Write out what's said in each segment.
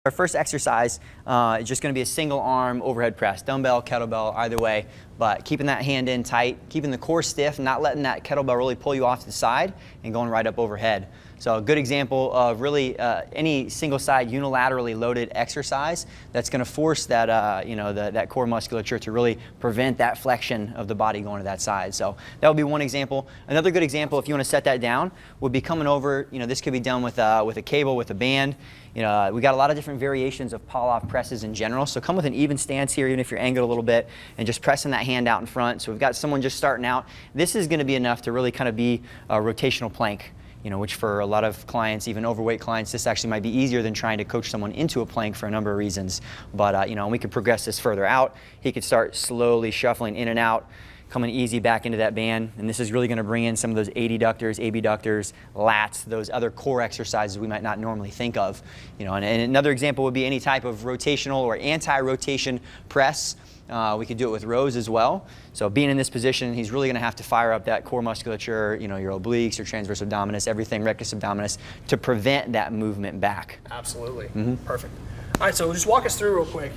Our first exercise is just going to be a single arm overhead press, dumbbell, kettlebell, either way, but keeping that hand in tight, keeping the core stiff, not letting that kettlebell really pull you off to the side and going right up overhead. So a good example of really any single side unilaterally loaded exercise that's going to force that that core musculature to really prevent that flexion of the body going to that side. So that would be one example. Another good example, if you want to set that down, would be coming over. This could be done with a cable, with a band. We got a lot of different variations of pull-off presses in general. So come with an even stance here, even if you're angled a little bit, and just pressing that hand out in front. So we've got someone just starting out. This is going to be enough to really kind of be a rotational plank. Which for a lot of clients, even overweight clients, this actually might be easier than trying to coach someone into a plank for a number of reasons. But, we could progress this further out. He could start slowly shuffling in and out, coming easy back into that band. And this is really going to bring in some of those adductors, abductors, lats, those other core exercises we might not normally think of. And another example would be any type of rotational or anti-rotation press. We could do it with rows as well. So being in this position, he's really going to have to fire up that core musculature, your obliques, your transverse abdominis, everything, rectus abdominis, to prevent that movement back. Absolutely. Perfect. All right, so just walk us through real quick.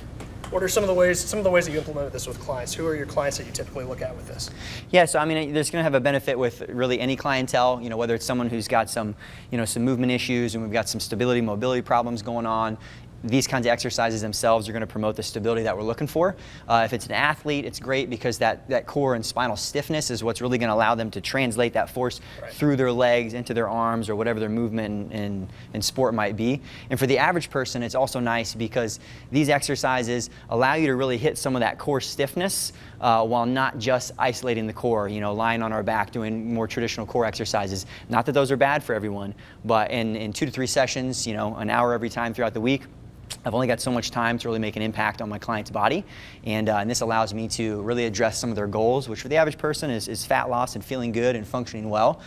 What are some of the ways that you implemented this with clients? Who are your clients that you typically look at with this? Yeah, so there's going to have a benefit with really any clientele. Whether it's someone who's got some movement issues and we've got some stability, mobility problems going on. These kinds of exercises themselves are going to promote the stability that we're looking for. If it's an athlete, it's great because that core and spinal stiffness is what's really going to allow them to translate that force through their legs, into their arms, or whatever their movement in sport might be. And for the average person, it's also nice because these exercises allow you to really hit some of that core stiffness while not just isolating the core, lying on our back doing more traditional core exercises. Not that those are bad for everyone, but in 2 to 3 sessions, an hour every time throughout the week, I've only got so much time to really make an impact on my client's body, and this allows me to really address some of their goals, which for the average person is fat loss and feeling good and functioning well,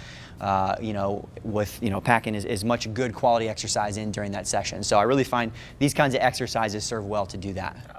with packing as much good quality exercise in during that session. So I really find these kinds of exercises serve well to do that.